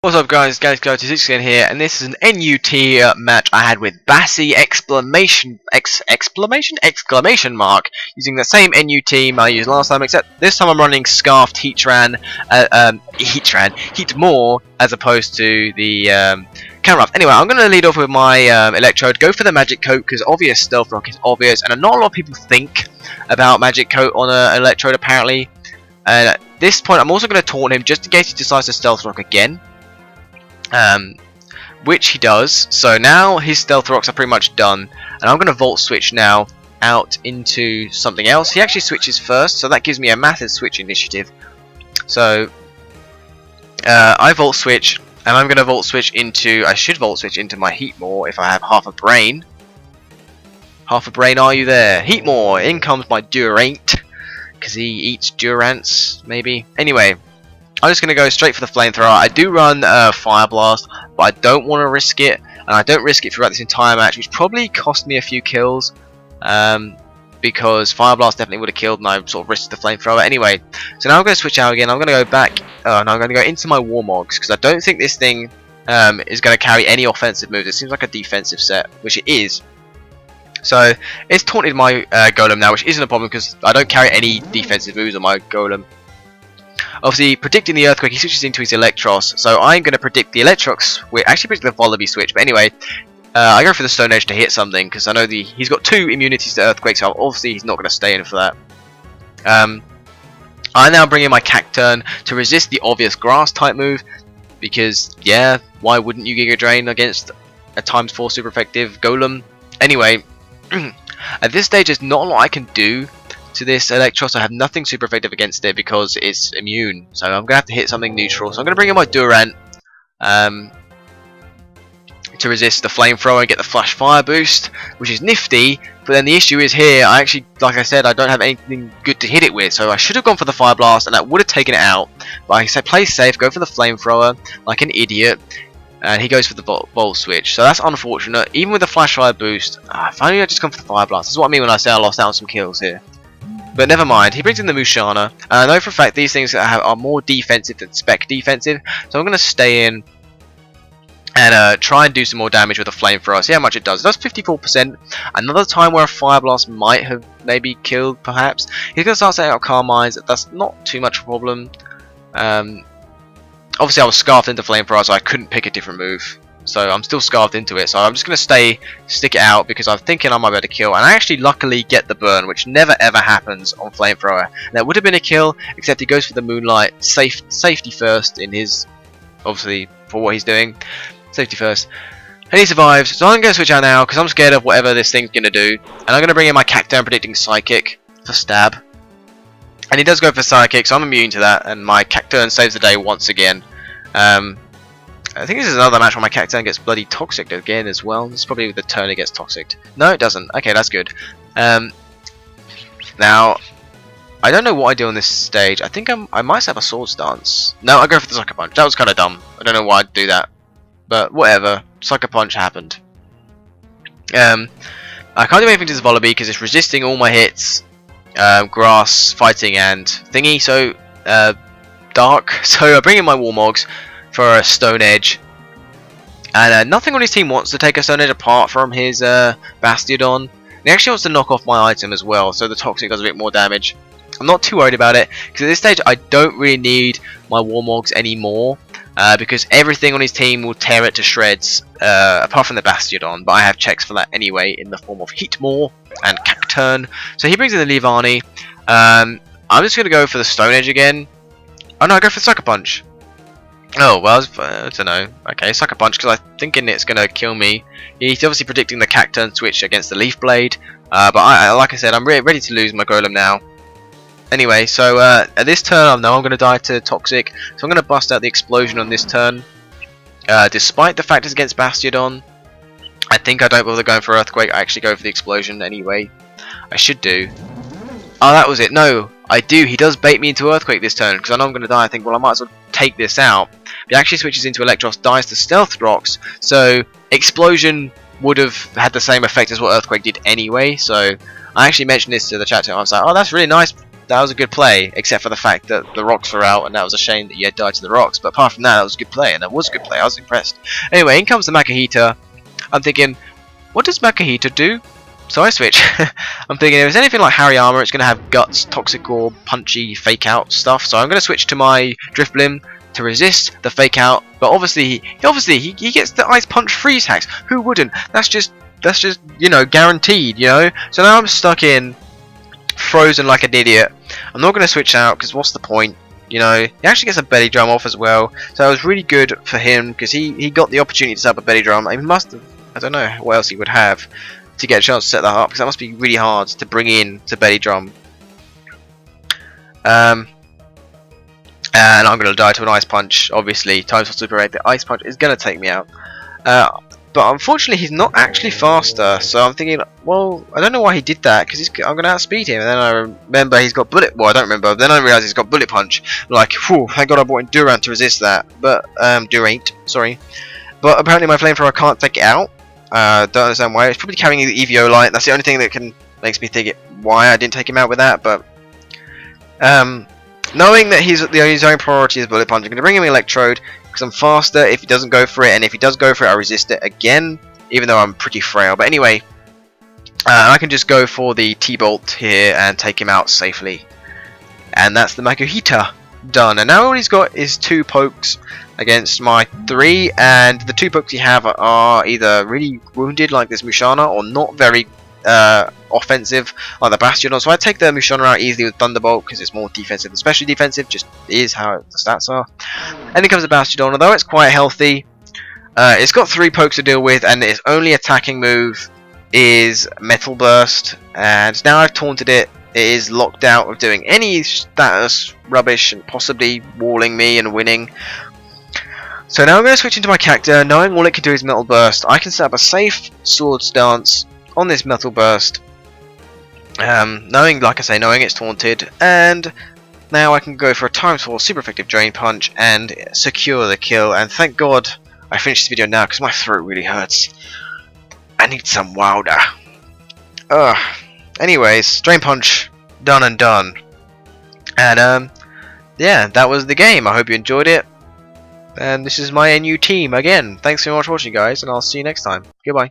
What's up guys, Galaxyguy26 again here, and this is an NUT match I had with Bassie exclamation mark, using the same NUT I used last time, except this time I'm running Scarfed Heatran more as opposed to the Camera. Anyway, I'm going to lead off with my Electrode, go for the Magic Coat, because obvious Stealth Rock is obvious, and not a lot of people think about Magic Coat on an Electrode apparently. And at this point I'm also going to taunt him just in case he decides to Stealth Rock again. Which he does. So now his Stealth Rocks are pretty much done, and I'm going to Volt Switch now out into something else. He actually switches first, so that gives me a massive switch initiative. So I Volt Switch, and I'm going to Volt Switch into, I should Volt Switch into my Heatmore if I have half a brain. Half a brain, are you there? Heatmore, in comes my Durant, because he eats Durants, maybe. Anyway, I'm just going to go straight for the Flamethrower. I do run Fire Blast, but I don't want to risk it, and I don't risk it throughout this entire match, which probably cost me a few kills, because Fire Blast definitely would have killed, and I sort of risked the Flamethrower. Anyway, so now I'm going to switch out again. I'm going to go back, and I'm going to go into my Warmogs, because I don't think this thing is going to carry any offensive moves. It seems like a defensive set, which it is. So it's taunted my Golem now, which isn't a problem, because I don't carry any defensive moves on my Golem. Obviously, predicting the Earthquake, he switches into his Electros, so I'm going to predict the Electrox. We actually predict the Volibee switch, but anyway, I go for the Stone Edge to hit something, because I know he's got 2 immunities to Earthquake, so obviously he's not going to stay in for that. I now bring in my Cacturn to resist the obvious Grass type move, because, yeah, why wouldn't you Giga Drain against a ×4 super effective Golem? Anyway, at this stage there's not a lot I can do to this Electros. I have nothing super effective against it because it's immune, so I'm gonna have to hit something neutral. So I'm gonna bring in my Durant to resist the Flamethrower and get the Flash Fire boost, which is nifty. But then the issue is here, I actually, like I said, I don't have anything good to hit it with, so I should have gone for the Fire Blast and that would have taken it out. But I said play safe, go for the Flamethrower like an idiot, and he goes for the Volt Switch. So that's unfortunate. Even with the Flash Fire boost, if only I just gone for the Fire Blast. That's what I mean when I say I lost out on some kills here. But never mind, he brings in the Mushana, and I know for a fact these things are more defensive than spec defensive, so I'm going to stay in and try and do some more damage with a Flamethrower, see how much it does. It does 54%, another time where a Fire Blast might have maybe killed, perhaps. He's going to start setting up Carmines, that's not too much of a problem. Obviously I was scarfed into Flamethrower, so I couldn't pick a different move. So I'm still scarfed into it, so I'm just going to stick it out because I'm thinking I might be able to kill, and I actually luckily get the burn, which never ever happens on Flamethrower. That would have been a kill, except he goes for the Moonlight, safety first in his, obviously for what he's doing, safety first, and he survives. So I'm going to switch out now because I'm scared of whatever this thing's going to do, and I'm going to bring in my Cacturn predicting Psychic for stab, and he does go for Psychic, so I'm immune to that, and my Cacturn saves the day once again. I think this is another match where my Cacturn gets bloody Toxic again as well. This is probably the turn it gets Toxic. No, it doesn't. Okay, that's good. Now, I don't know what I do on this stage. I think I might have a Swords Dance. No, I go for the Sucker Punch. That was kind of dumb. I don't know why I'd do that. But whatever. Sucker Punch happened. I can't do anything to this Volibee because it's resisting all my hits. Grass, Fighting, and Thingy. So, Dark. So I bring in my Warmogs for a Stone Edge, and nothing on his team wants to take a Stone Edge apart from his Bastiodon. He actually wants to knock off my item as well, so the Toxic does a bit more damage. I'm not too worried about it, because at this stage I don't really need my Warmogs anymore, because everything on his team will tear it to shreds, apart from the Bastiodon, but I have checks for that anyway in the form of Heatmore and Cacturn. So he brings in the Leavanny. I'm just going to go for the Stone Edge again. Oh no, I go for the Sucker Punch. Oh, well, I don't know. Okay, Sucker Punch, because I'm thinking it's going to kill me. He's obviously predicting the Cacturn switch against the Leaf Blade. But like I said, I'm ready to lose my Golem now. Anyway, so at this turn, I know I'm going to die to Toxic. So I'm going to bust out the Explosion on this turn. Despite the fact it's against Bastiodon, I think I don't bother going for Earthquake. I actually go for the Explosion anyway. I should do. Oh, that was it. No, I do. He does bait me into Earthquake this turn, because I know I'm going to die. I think, well, I might as well take this out. He actually switches into Electros, dies to Stealth Rocks, so Explosion would have had the same effect as what Earthquake did anyway. So I actually mentioned this to the chat, and I was like, oh, that's really nice, that was a good play, except for the fact that the rocks were out, and that was a shame that you had died to the rocks. But apart from that, that was a good play, and that was a good play. I was impressed. Anyway, in comes the Makahita. I'm thinking, what does Makahita do? So I switch. I'm thinking if it's anything like Hariyama, it's going to have guts, toxic orb, punchy, fake out stuff. So I'm going to switch to my Drifblim to resist the fake out. But obviously he gets the ice punch freeze hacks. Who wouldn't? That's just you know, guaranteed. You know. So now I'm stuck in frozen like an idiot. I'm not going to switch out because what's the point? You know, he actually gets a belly drum off as well. So it was really good for him because he got the opportunity to set up a belly drum. He must have. I don't know what else he would have to get a chance to set that up, because that must be really hard to bring in to belly drum. And I'm going to die to an ice punch, obviously. Times for super rate, the ice punch is going to take me out. But unfortunately he's not actually faster, so I'm thinking, well, I don't know why he did that, because I'm going to outspeed him. And then I remember he's got bullet, well I don't remember, then I realise he's got bullet punch. Like, whew, thank god I bought in Durant to resist that. But, Durant, sorry. But apparently my flamethrower can't take it out. Don't understand why. It's probably carrying the EVO light. That's the only thing that makes me think why I didn't take him out with that. But knowing that his own priority is bullet punch, I'm going to bring him Electrode because I'm faster if he doesn't go for it, and if he does go for it, I resist it again, even though I'm pretty frail. But anyway, I can just go for the T-Bolt here and take him out safely, and that's the Makuhita done. And now all he's got is 2 pokes against my 3, and the 2 pokes you have are either really wounded like this Mushana, or not very offensive like the Bastion. So I take the Mushana out easily with Thunderbolt because it's more defensive than specially defensive, just is how the stats are. And then comes the Bastion, although it's quite healthy. It's got 3 pokes to deal with, and its only attacking move is Metal Burst, and now I've taunted it. It is locked out of doing any status rubbish and possibly walling me and winning. So now I'm going to switch into my character, knowing all it can do is Metal Burst. I can set up a safe sword stance on this Metal Burst, knowing it's taunted, and now I can go for a ×4 super effective Drain Punch and secure the kill. And thank God I finished this video now because my throat really hurts. I need some Wilder. Anyways, Drain Punch done and done. And yeah, that was the game. I hope you enjoyed it. And this is my NU team again. Thanks so much for watching, guys, and I'll see you next time. Goodbye.